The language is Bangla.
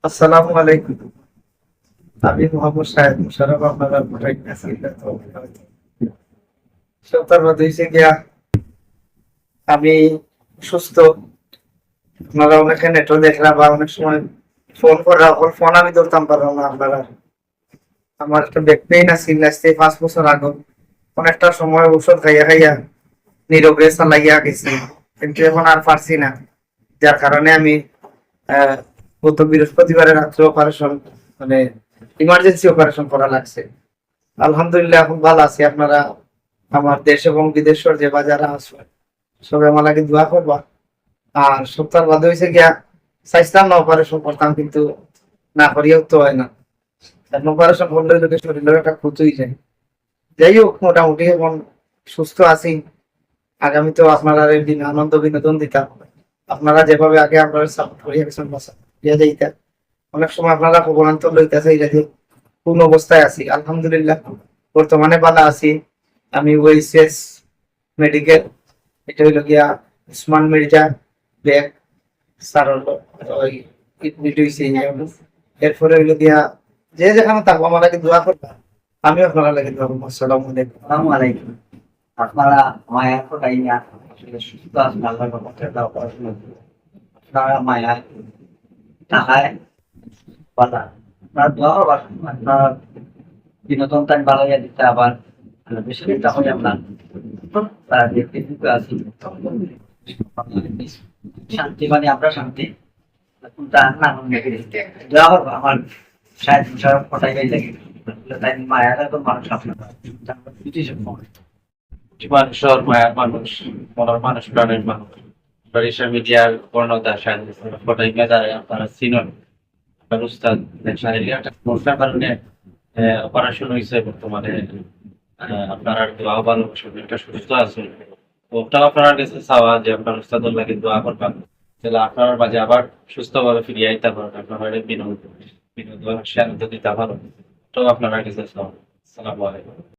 আসসালামু আলাইকুম। আমি মোহাম্মদ শাহেদ মুশাররফ আপনারা সপ্তাহ হয়েছে গিয়া আমি সুস্থ। আপনারা অনেকে নেটও দেখলাম বা অনেক সময় ফোন করা ফোন আমি ধরতাম পারলাম না আপনারা। আমার একটা ব্যাক পেইন আছিল আসতে 5 বছর আগে। অনেকটা সময় ঔষধ খাইয়া খাইয়া নীরবে চালাইয়া গেছি, কিন্তু এখন আর পারছি না। যার কারণে আমি আহ গত বৃহস্পতিবারে রাত্রে অপারেশন, মানে ইমার্জেন্সি অপারেশন করা লাগছে। আলহামদুলিল্লাহ এখন ভালো আছি। আপনারা আমার দেশ এবং বিদেশের যে বাজারা আছে সবাই আমার লাগে দোয়া করবা। আর সপ্তাহ বাদে হয়েছে গিয়া চাইছিলাম না অপারেশন করতাম, কিন্তু না করিয়াও তো হয় না। অপারেশন করলে যদি শরীরের একটা ক্ষতি যায়। যাই হোক, মোটামুটি এখন সুস্থ আছি। আগামী তো আপনারা দিন আনন্দ বিনোদন দিতাম। আপনারা যেভাবে আগে আপনারা সাপোর্ট করিয়া গেছেন বাসা দিয়া যাইতা, অনেক সময় আপনারা খবরান্তর লইতেছে এটা যে কোন অবস্থায় আছি। আলহামদুলিল্লাহ বর্তমানে ভালো আছি। আমি ওএসএস মেডিকেল, এটা হইল গিয়া উসমান মির্জা ব্যাগ স্যার ওই এডমিট হইছে। এরপরে হইল গিয়া যে যেখানে থাকবো আমার লাগে দোয়া করবা, আমি আপনারা লাগে দোয়া করবো। আসসালামু আলাইকুম। আসসালামু আলাইকুম। আপনারা মায়া কোটাই না আসলে সুস্থ আছেন, আল্লাহর রহমতে দাও পড়াশোনা করে। আপনারা মায়া টাকায় বাধা আপনারা দোয়া করবেন, আপনারা বিনোদন টাইম বাড়াইয়া দিতে আবার বেশি দিতে হবে। আপনার তারা দেখতে দিতে আসি শান্তি, মানে আমরা শান্তি কোনটা না দোয়া করবো। আমার সাহেব মুশাররফ কোটাই গাই লাগে তাই মায়াটা তো মানুষ আপনারা মানুষের মায়ার মানুষ, মনের মানুষ, প্রাণের মানুষ। বারিশা মিডিয়ার কর্ণদা ফটাইকা দ্বারা আপনারা চিনন। আপনার উস্তাদ শারীরিক একটা সমস্যার কারণে অপারেশন হয়েছে বর্তমানে। আপনারা দোয়া ভালো, শরীরটা সুস্থ আছে। ওটাও আপনারা কাছে চাওয়া যে আপনার উস্তাদের লাগে দোয়া করবেন, তাহলে আপনার মাঝে আবার সুস্থভাবে ফিরিয়ে আইতে পারেন। আপনারা বিনোদন বিনোদন শেয়ার দিতে পারেন, ওটাও আপনারা কাছে চাওয়া। আসসালামু আলাইকুম।